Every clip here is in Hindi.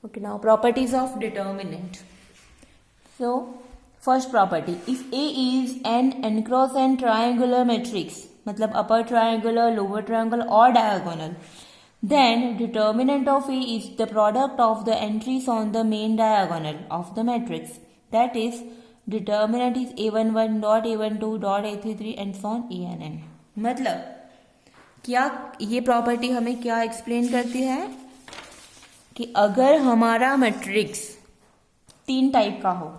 Okay, now properties of determinant. So first property, if A is an n cross n triangular matrix, मतलब upper triangular, lower triangle or diagonal, then determinant of A is the product of the entries on the main diagonal of the matrix. That is, determinant is a11 dot a12 dot a33 and so on an. मतलब क्या ये प्रॉपर्टी हमें क्या एक्सप्लेन करती है कि अगर हमारा मैट्रिक्स 3 टाइप का हो,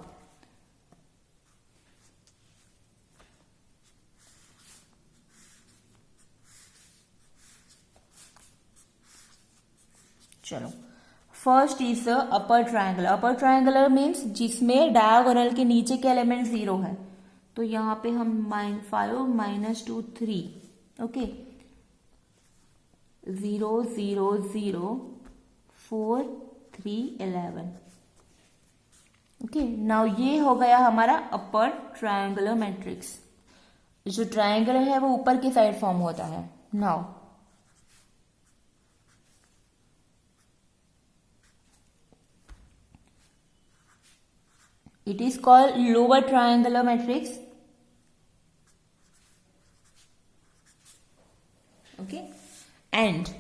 चलो first is upper triangular. Upper triangular means जिसमें डायगोनल के नीचे के एलिमेंट 0 है. तो यहां पे हम -5 -2 3 ओके 0 0 0 4 3 11. ओके, नाउ ये हो गया हमारा अपर ट्रायंगुलर मैट्रिक्स. जो ट्रायंगुलर है वो ऊपर की साइड फॉर्म होता है. Now it is called lower triangular matrix. Okay, and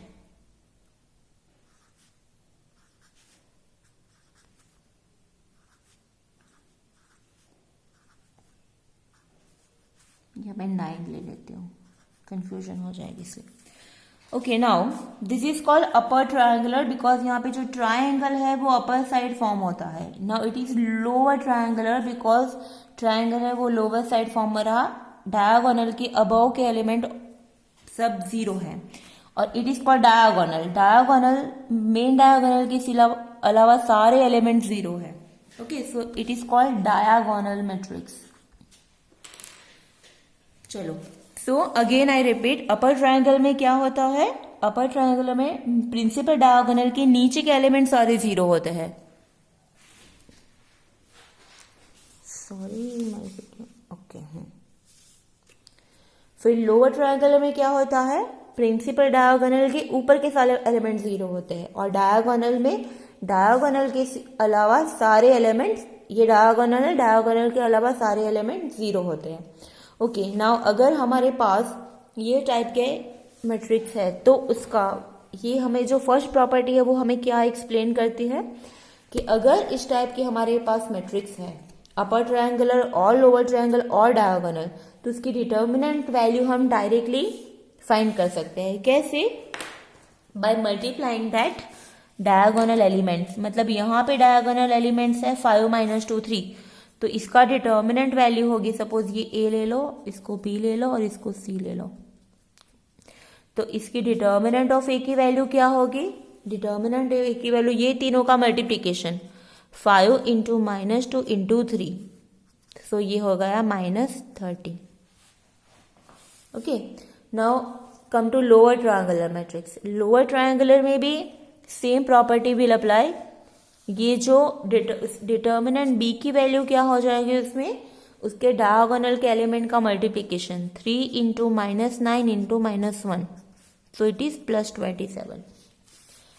यहाँ मैं 9 ले लेती हूँ, कंफ्यूजन हो जाएगी इसलिए. Okay, now this is called upper triangular because यहाँ पे जो ट्रायंगल है वो अपर साइड फॉर्म होता है. Now it is lower triangular because triangle है वो लोअर साइड फॉर्म में रहा. डायगोनल के अबव के एलिमेंट सब 0 है. और it is called diagonal. Diagonal main diagonal के अलावा सारे एलिमेंट 0 है. Okay, so it is called diagonal matrix. चलो, so again I repeat, upper triangle में क्या होता है? अपर ट्रायंगल में प्रिंसिपल डायगोनल के नीचे के एलिमेंट सारे 0 होते हैं. Sorry okay. फिर लोअर ट्रायंगल में क्या होता है? प्रिंसिपल डायगोनल के ऊपर के सारे एलिमेंट 0 होते हैं. और डायगोनल में डायगोनल के अलावा सारे एलिमेंट, ये डायगोनल है, डायगोनल के अलावा सारे एलिमेंट 0 होते हैं. ओके, नाउ अगर हमारे पास ये टाइप के मैट्रिक्स है तो उसका ये हमें जो फर्स्ट प्रॉपर्टी है वो हमें क्या एक्सप्लेन करती है कि अगर इस टाइप के हमारे पास मैट्रिक्स है अपर ट्रायंगुलर और लोअर ट्रायंगल और डायगोनल, तो उसकी डिटर्मिनेंट वैल्यू हम डायरेक्टली फाइंड कर सकते हैं. कैसे? By multiplying that diagonal elements. मतलब यहाँ पे डायगोनल एलिमेंट्स है 5 -2 3, तो इसका डिटर्मिनेंट वैल्यू होगी, सपोज ये ए ले लो, इसको बी ले लो और इसको सी ले लो. तो इसकी डिटर्मिनेंट ऑफ ए की वैल्यू क्या होगी? डिटर्मिनेंट ए की वैल्यू ये तीनों का मल्टीप्लीकेशन 5 × -2 × 3, सो ये हो गया -30. Okay, now come to lower triangular matrix. Lower triangular में भी सेम प्रॉपर्टी विल अप्लाई. ये जो डिटर्मिनेंट बी की वैल्यू क्या हो जाएगी उसमें? उसके डायगोनल के एलिमेंट का multiplication 3 × -9 × -1, so it is +27.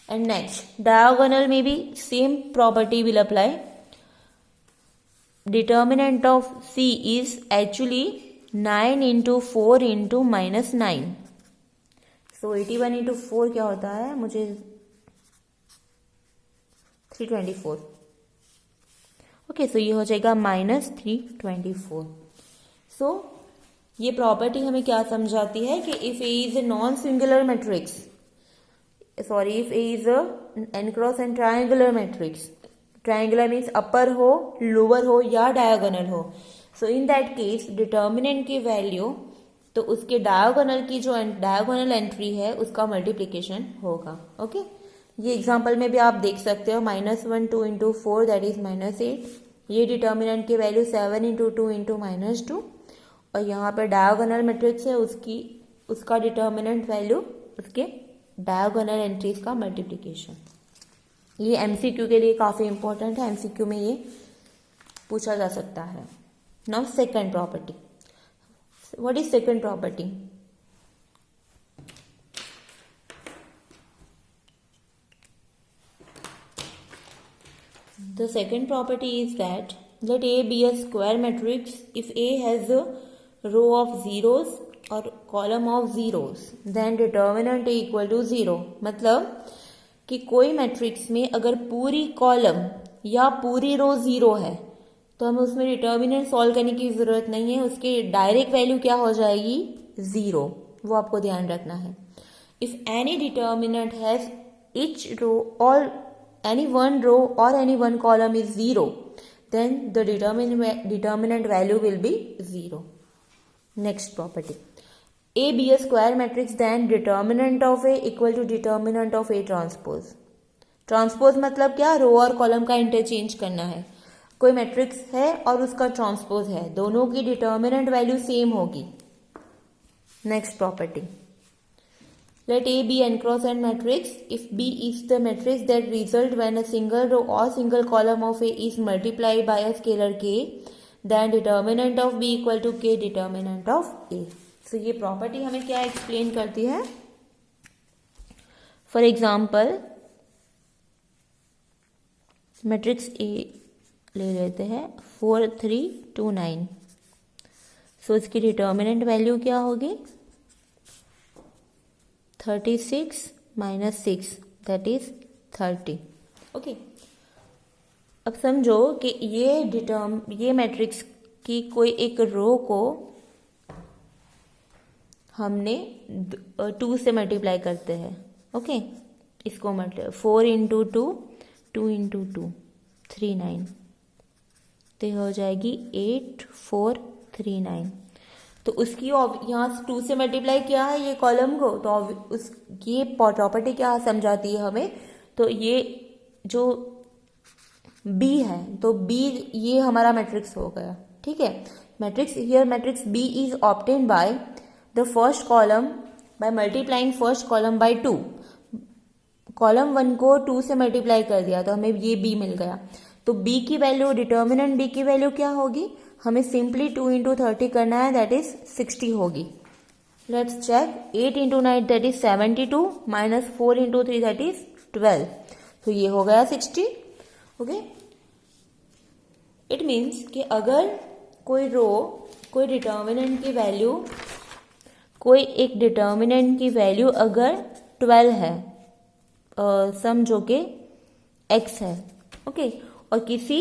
And next diagonal में भी same property will apply. Determinant of C is actually 9 × 4 × -9, so 81 × 4 क्या होता है? मुझे 324. ओके, सो ये हो जाएगा -324. सो ये प्रॉपर्टी हमें क्या समझाती है कि if A is a non singular matrix, sorry, if A is a n cross n triangular matrix, triangular means अपर हो, लोअर हो या डायगोनल हो, सो इन दैट केस डिटर्मिनेंट की वैल्यू तो उसके डायगोनल की जो डायगोनल एंट्री है उसका मल्टीप्लीकेशन होगा. ओके, ये एग्जाम्पल में भी आप देख सकते हो, -1 2 × 4 दैट इज -8. ये डिटर्मिनेंट की वैल्यू 7 × 2 × -2, और यहाँ पर डायगोनल मैट्रिक्स है उसका डिटर्मिनेंट वैल्यू उसके डायगोनल एंट्रीज का मल्टीप्लीकेशन. ये एमसीक्यू के लिए काफी इंपॉर्टेंट है. एमसीक्यू में ये पूछा जा सकता है. Now second property. What is second property? The second property is that let A be a square matrix if A has a row of zeros or column of zeros then determinant A equal to 0. मतलब कि कोई मैट्रिक्स में अगर पूरी कॉलम या पूरी रो जीरो है तो हमें उसमें डिटर्मिनेंट सॉल्व करने की ज़रूरत नहीं है, उसकी डायरेक्ट वैल्यू क्या हो जाएगी, ज़ीरो. वो आपको ध्यान रखना है. If any determinant has each row or any one row or any one column is 0 then the determinant value will be 0. Next property, A be a square matrix then determinant of A equal to determinant of A transpose. Transpose मतलब क्या, रो और कॉलम का इंटरचेंज करना है. कोई मैट्रिक्स है और उसका ट्रांसपोज है, दोनों की डिटर्मिनेंट वैल्यू सेम होगी. Next property, let A be n cross n matrix if B is the matrix that result when a single row or single column of A is multiplied by a scalar k, then determinant of B equal to k determinant of A. So ये प्रॉपर्टी हमें क्या एक्सप्लेन करती है. फॉर एग्जाम्पल मैट्रिक्स A ले लेते हैं 4 3 2 9. सो इसकी डिटर्मिनेंट वैल्यू क्या होगी, 36 minus 6 that is 30. ओके, अब समझो कि ये मैट्रिक्स की कोई एक रो को हमने 2 से मल्टीप्लाई करते हैं. ओके, इसको मल्टीप्लाई 4 इंटू 2 2 इंटू 2 3 9 तो हो जाएगी 8 4 3 9. तो उसकी यहाँ 2 से मल्टीप्लाई किया है ये कॉलम को, तो उस ये प्रॉपर्टी क्या समझाती है हमें, तो ये जो B है तो B ये हमारा मैट्रिक्स हो गया. ठीक है, matrix here matrix B is obtain by the first column by multiplying first column by 2. Column 1 को 2 से मल्टीप्लाई कर दिया तो हमें ये B मिल गया. तो B की वैल्यू, डिटर्मिनेंट B की वैल्यू क्या होगी, हमें सिंपली 2 इंटू 30 करना है, दैट इज 60 होगी. Let's check, 8 into 9 that is 72 minus 4 into 3 that is 12. तो ये हो गया 60. ओके, इट मीन्स कि अगर कोई रो कोई डिटर्मिनेंट की वैल्यू कोई एक डिटर्मिनेंट की वैल्यू अगर 12 है, समझो कि x है. ओके, और किसी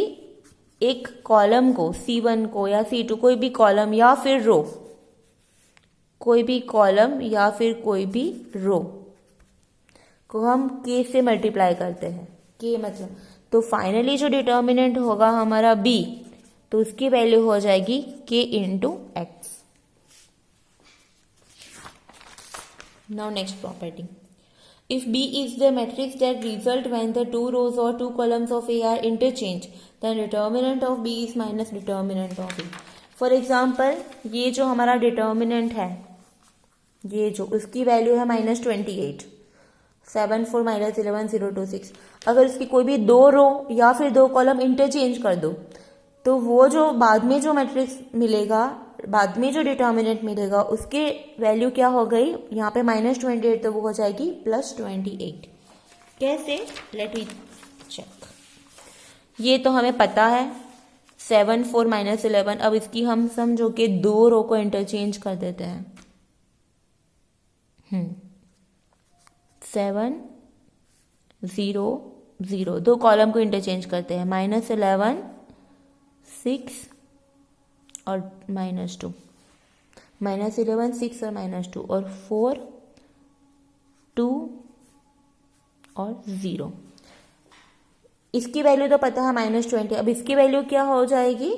एक कॉलम को C1 को या C2 कोई भी कॉलम या फिर रो, कोई भी कॉलम या फिर कोई भी रो को हम k से मल्टीप्लाई करते हैं. k मतलब, तो फाइनली जो डिटर्मिनेंट होगा हमारा B, तो उसकी वैल्यू हो जाएगी k into x. Now next property, if B is the matrix that result when the 2 rows or 2 columns of A are interchanged, then determinant of B is minus determinant of A. For example, ये जो हमारा डिटर्मिनेंट है, ये जो उसकी वैल्यू है -28, 7 4 माइनस 11 0 2 6. अगर इसकी कोई भी 2 रो या फिर 2 कॉलम इंटरचेंज कर दो तो वो जो बाद में जो मैट्रिक्स मिलेगा, बाद में जो डिटर्मिनेंट मिलेगा उसकी वैल्यू क्या हो गई, यहाँ पे -28 तो वो हो जाएगी +28. कैसे, लेट मी चेक. ये तो हमें पता है 7 4 माइनस 11. अब इसकी हम समझो कि 2 रो को इंटरचेंज कर देते हैं. 7 0 0 2 कॉलम को इंटरचेंज करते हैं, -11 6 और -2, -11 6 और -2 और 4 2 और 0. इसकी वैल्यू तो पता है -20. अब इसकी वैल्यू क्या हो जाएगी,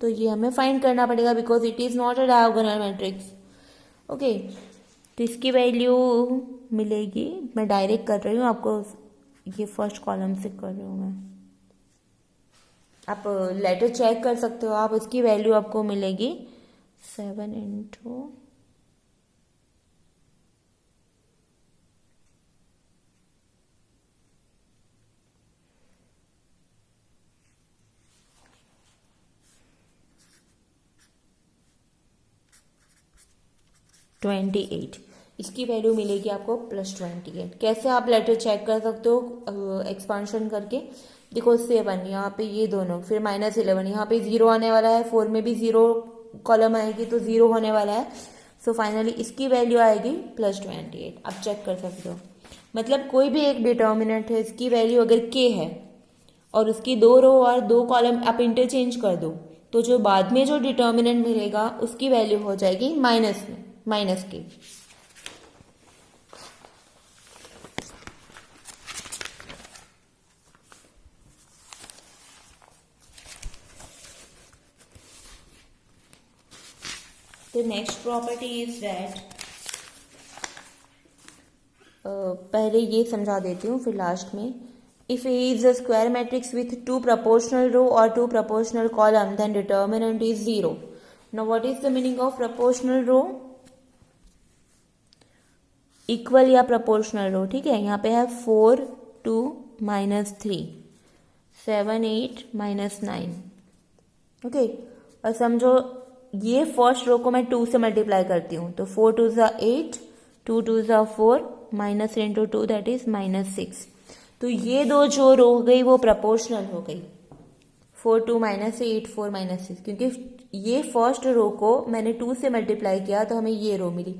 तो ये हमें फाइंड करना पड़ेगा because it is not a diagonal matrix. Okay, तो इसकी वैल्यू मिलेगी, मैं डायरेक्ट कर रही हूँ आपको, ये फर्स्ट कॉलम से कर रही हूँ मैं, आप लेटर चेक कर सकते हो आप. इसकी वैल्यू आपको मिलेगी 7 इंटू 28. इसकी वैल्यू मिलेगी आपको +28। कैसे आप लेटर चेक कर सकते हो एक्सपांशन करके? देखो 7 यहाँ पे ये दोनों, फिर -11 यहाँ पे 0 आने वाला है, 4 में भी 0 कॉलम आएगी तो 0 होने वाला है। सो फाइनली इसकी वैल्यू आएगी +28। आप चेक कर सकते हो। मतलब कोई भी एक डिटर्मिनेंट है, इसकी वैल्यू अगर k है और उसकी 2 रो और 2 कॉलम आप इंटरचेंज कर दो, तो जो बाद में जो डिटर्मिनेंट मिलेगा उसकी वैल्यू हो जाएगी -k। The next property is that पहले ये समझा देती हूँ फिर लास्ट में। If A is a square matrix with 2 proportional row or 2 proportional column, then determinant is 0. Now what is the meaning of proportional row? Equal या प्रोपोर्शनल रो, ठीक है। यहाँ पे है 4 2 -3 7 8 -9, ओके। और समझो ये फर्स्ट रो को मैं 2 से मल्टीप्लाई करती हूँ, तो 4 2 ज़ा 8 2 2 ज़ा 4 माइनस इंटू 2 दैट इज -6। तो ये दो जो रो हो गई वो प्रोपोर्शनल हो गई, 4 2 -8 4 -6, क्योंकि ये फर्स्ट रो को मैंने 2 से मल्टीप्लाई किया तो हमें ये रो मिली।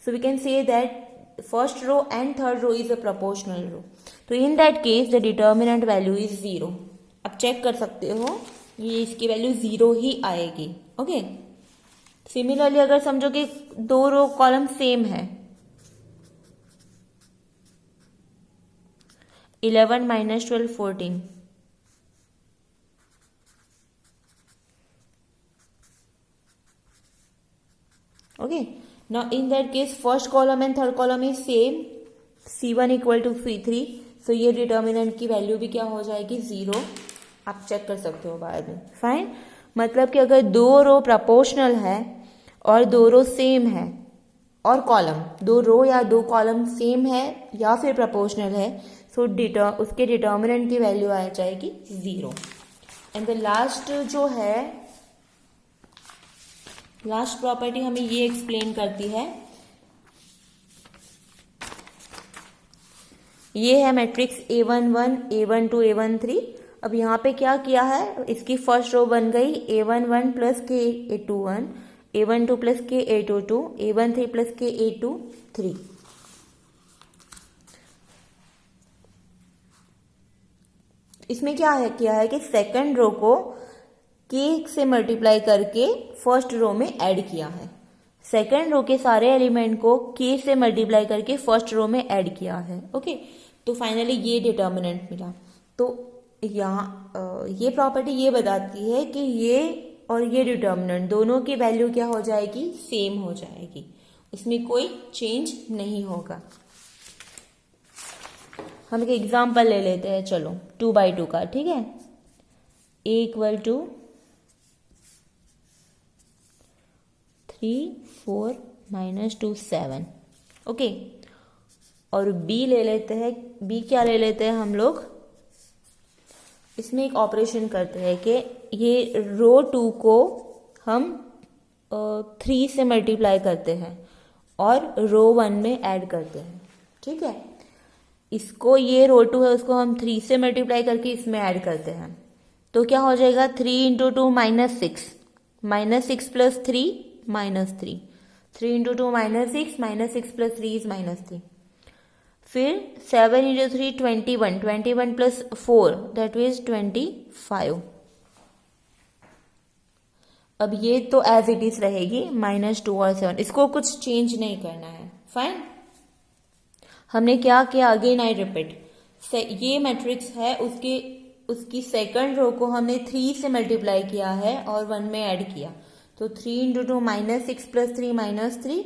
So we can say that first row and third row is a proportional row. तो in that case the determinant value is 0। आप चेक कर सकते हो, ये इसकी वैल्यू 0 ही आएगी, ओके। सिमिलरली अगर समझो कि 2 रो कॉलम सेम है, 11 -12 14, okay. Now in that case first column and third column is same, C1 = C3, so ये डिटर्मिनेंट की वैल्यू भी क्या हो जाएगी 0। आप चेक कर सकते हो बाद में, फाइन। मतलब कि अगर 2 रो प्रोपोर्शनल है और 2 रो सेम है और कॉलम 2 रो या 2 कॉलम सेम है या फिर प्रोपोर्शनल है, सो उसके डिटर्मिनेंट की वैल्यू आ जाएगी 0। एंड द लास्ट जो है, लास्ट प्रॉपर्टी हमें ये एक्सप्लेन करती है, ये है मैट्रिक्स A11 A12 A13। अब यहाँ पे क्या किया है, इसकी फर्स्ट रो बन गई A11 + K A21 A12 + K A22 A13 + K A23। इसमें क्या है किया है कि सेकंड रो को k से मल्टीप्लाई करके फर्स्ट रो में ऐड किया है। सेकंड रो के सारे एलिमेंट को k से मल्टीप्लाई करके फर्स्ट रो में ऐड किया है, ओके। तो फाइनली ये डिटर्मिनेंट मिला। तो यहाँ ये प्रॉपर्टी ये बताती है कि ये और ये डिटर्मिनेंट दोनों की वैल्यू क्या हो जाएगी, सेम हो जाएगी, इसमें कोई चेंज नहीं होगा। हम एक एग्जाम्पल ले लेते हैं, चलो 2/2 का, ठीक है। A = 3 4 -2 7, okay. और B ले लेते हैं। B क्या ले लेते हैं हम लोग, इसमें एक ऑपरेशन करते हैं कि ये रो 2 को हम 3 से मल्टीप्लाई करते हैं और रो 1 में ऐड करते हैं, ठीक है। इसको ये रो 2 है उसको हम 3 से मल्टीप्लाई करके इसमें ऐड करते हैं, तो क्या हो जाएगा 3 × 2 -6 -6 + 3 -3 3 × 2 -6 -6 + 3 is -3। फिर 7 × 3 21 21 + 4 दैट इज 25। अब ये तो एज इट इज रहेगी -2 और 7, इसको कुछ चेंज नहीं करना है, फाइन। हमने क्या किया, अगेन आई रिपीट, ये मैट्रिक्स है उसकी सेकंड रो को हमने 3 से मल्टीप्लाई किया है और 1 में ऐड किया, तो 3 × 2 -6 + 3 -3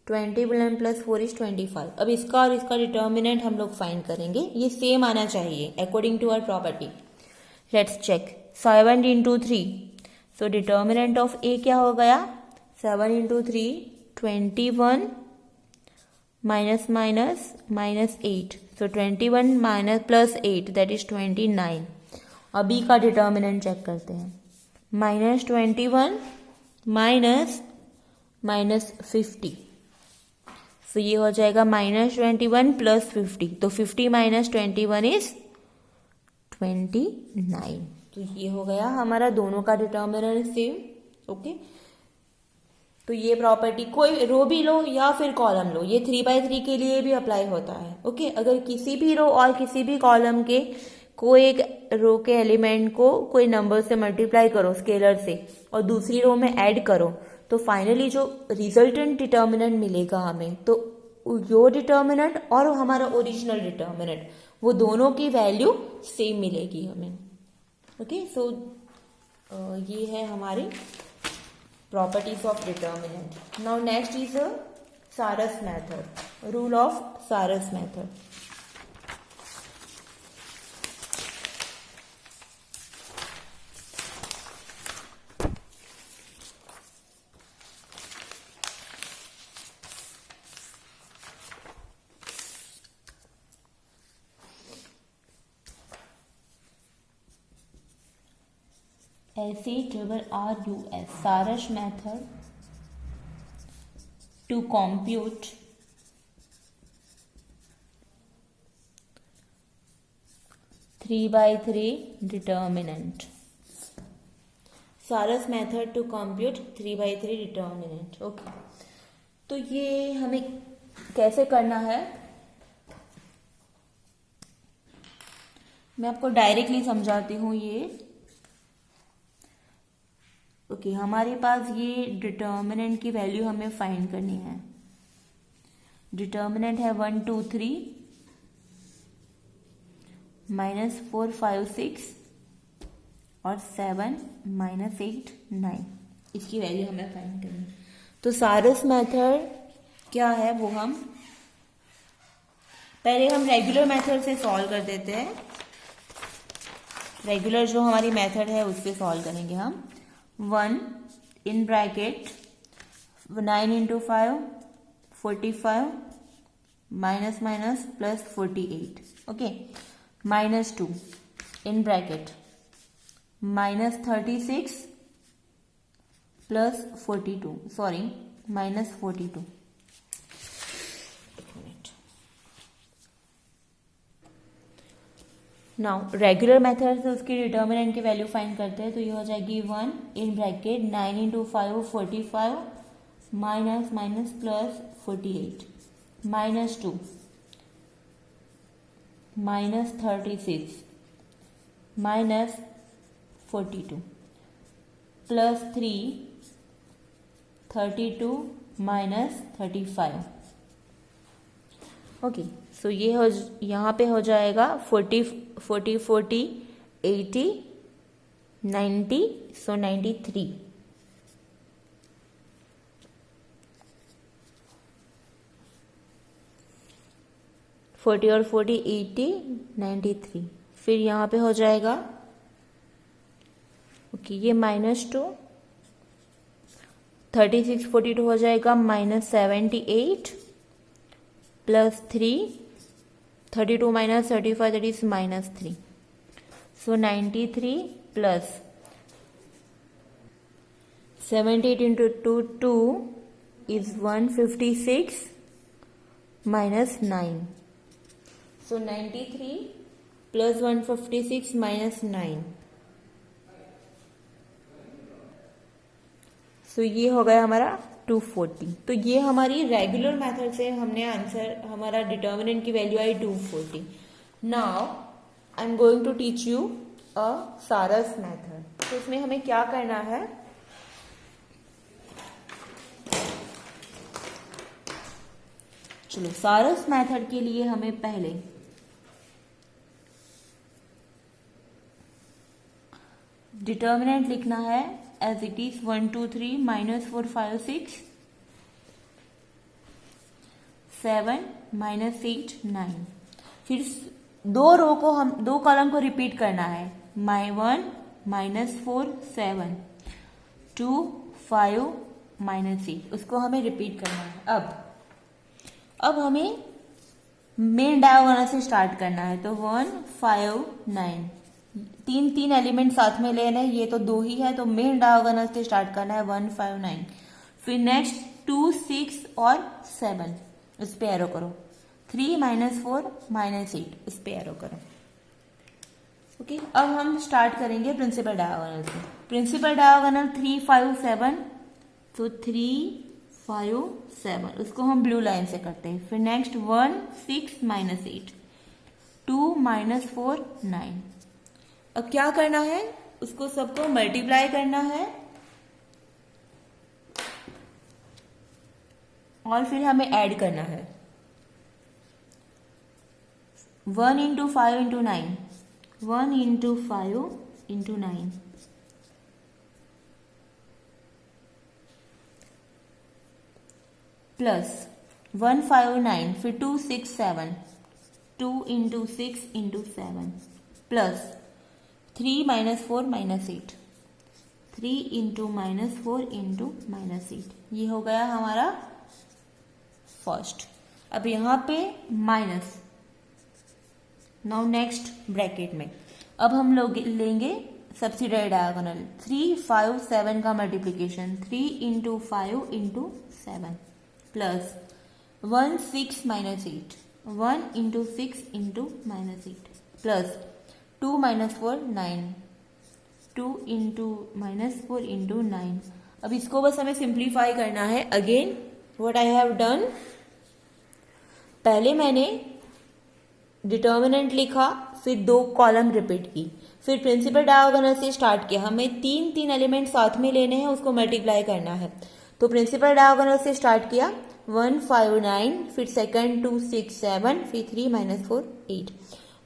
21 + 4 is 25। अब इसका और इसका डिटर्मिनेंट हम लोग फाइंड करेंगे, ये सेम आना चाहिए according to our property. Let's check 7 × 3, so determinant of A क्या हो गया, 7 × 3 21 -8, so 21 +8 that is 29। अभी का डिटर्मिनेंट चेक करते हैं, -21 -50 सो ये हो जाएगा -21 + 50, तो 50 - 21 इज 29। तो ये हो गया हमारा दोनों का डिटर्मिनेंट सेम। ओके, तो ये प्रॉपर्टी कोई रो भी लो या फिर कॉलम लो, ये 3/3 के लिए भी अप्लाई होता है। ओके, अगर किसी भी रो और किसी भी कॉलम के कोई एक रो के एलिमेंट को कोई नंबर से मल्टीप्लाई करो स्केलर से और दूसरी रो में ऐड करो, तो फाइनली जो रिजल्टेंट डिटर्मिनेंट मिलेगा हमें, तो यो डिटर्मिनेंट और हमारा ओरिजिनल डिटर्मिनेंट वो दोनों की वैल्यू सेम मिलेगी हमें। ओके, सो ये है हमारी properties of determinant. Now next is a Sarus method, rule of Sarus method. SARRUS, Sarus method to compute three by three determinant. Sarus method to compute 3/3 determinant. Okay, तो ये हमें कैसे करना है मैं आपको डायरेक्टली समझाती हूँ। ये ओके, हमारे पास ये डिटर्मिनेंट की वैल्यू हमें फाइंड करनी है। डिटर्मिनेंट है 1 2 3 -4 5 6 और 7 -8 9, इसकी वैल्यू हमें फाइंड करनी है। तो सारस मेथड क्या है वो पहले हम रेगुलर मेथड से सॉल्व कर देते हैं। रेगुलर जो हमारी मेथड है उससे सॉल्व करेंगे हम। 1 in bracket 9 × 5 45 minus plus 48. Okay, -2 in bracket -36 plus 42, sorry -42. Now regular method से उसकी डिटर्मिनेंट की वैल्यू फाइंड करते हैं, तो ये हो जाएगी 1 in bracket 9 × 5 45 minus plus 48 -2 -36 -42 plus 3 32 -35। Okay, सो ये हो यहाँ पे हो जाएगा 40 40 40 80 90, सो 93। फोर्टी और 40 80 93। फिर यहाँ पे हो जाएगा ओके, ये -2 36 42 हो जाएगा -78 plus 3 32 minus 35, that is -3, so 93 plus 78 into 2 is 156 minus 9, so 93 plus 156 minus 9, so ये हो गया हमारा 240। तो ये हमारी रेगुलर मेथड से हमने आंसर, हमारा डिटर्मिनेंट की वैल्यू आई 240। Now I am going to teach you a Sarrus method. तो इसमें हमें क्या करना है, चलो सारस मेथड के लिए हमें पहले डिटर्मिनेंट लिखना है as it is 1 2 3 -4 5 6 7 -8 9। फिर दो रो को हम दो कॉलम को रिपीट करना है, -1 -4 7 2 5 -8, उसको हमें रिपीट करना है। अब हमें मेन डायगोनल से स्टार्ट करना है, तो 1 5 9 तीन एलिमेंट साथ में लेना है, ये तो 2 ही है, तो मेन डायगोनल से स्टार्ट करना है 1 5 9। फिर नेक्स्ट 2 6 और 7, इस पे एरो करो। 3 माइनस 4 माइनस 8, इस पे एरो करो। ओके, अब हम स्टार्ट करेंगे प्रिंसिपल डायगोनल से। प्रिंसिपल डायगोनल 3 5 7, तो 3 5 7, उसको हम ब्लू लाइन से करते हैं। फिर नेक्स्ट 1 6 माइनस 8, 2 माइनस 4 9। अब क्या करना है, उसको सबको मल्टीप्लाई करना है और फिर हमें ऐड करना है। 1 into 5 into 9, 1 into 5 into 9, plus 1 5 9, फिर 2 6 7, 2 into 6 into 7, plus 3 minus 4 minus 8, 3 into minus 4 into minus 8। ये हो गया हमारा फर्स्ट। अब यहाँ पे माइनस, नाउ नेक्स्ट ब्रैकेट में अब हम लोग लेंगे सब्सिडियरी डायगोनल। 3 5 7 का multiplication, 3 into 5 into 7, plus 1 6 minus 8, 1 into 6 into minus 8, plus 2 minus 4 9, 2 into minus 4 into 9। अब इसको बस हमें सिंप्लीफाई करना है। Again what I have done, पहले मैंने डिटर्मिनेंट लिखा, फिर 2 कॉलम रिपीट की, फिर प्रिंसिपल डायगोनल से स्टार्ट किया। हमें 3 एलिमेंट साथ में लेने हैं, उसको मल्टीप्लाई करना है। तो प्रिंसिपल डायगोनल से स्टार्ट किया, 1 5 9, फिर सेकंड 2 6 7, फिर 3 माइनस 4 8।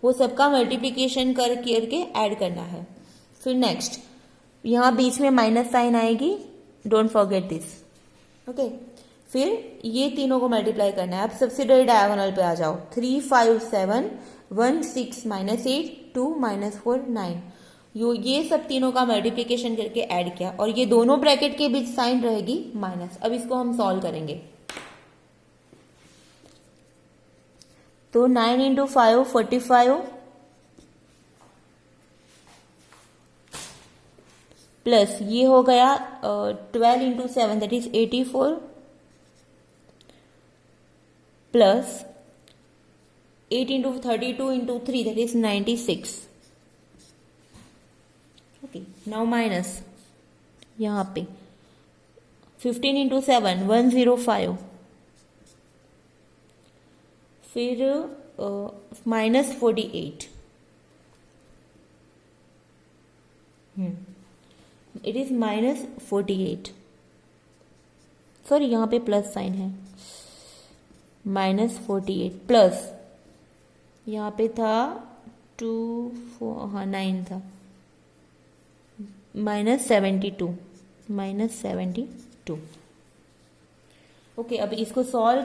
वो सबका मल्टीप्लीकेशन करके ऐड करना है। फिर नेक्स्ट यहाँ बीच में माइनस साइन आएगी, डोंट फॉरगेट दिस। ओके, फिर ये तीनों को मल्टीप्लाई करना है। अब सब्सिडियरी डायगोनल पे आ जाओ। 3 5 7, 1 6 माइनस 8, 2 माइनस 4 9। ये सब तीनों का मल्टीप्लिकेशन करके ऐड किया और ये दोनों ब्रैकेट के बीच साइन रहेगी माइनस। अब इसको हम सॉल्व करेंगे। तो 9 इंटू 5 45, प्लस ये हो गया 12 into 7 that is 84, plus 8 into 32 into 3 that is 96। Okay, now minus यहाँ पे 15 इंटू 7 105, फिर minus 48, it is minus 48। Sorry, यहाँ पे प्लस साइन है, माइनस 48, प्लस यहाँ पे था 2 4, हाँ 9 था, माइनस 72, माइनस 72। ओके, अब इसको सॉल्व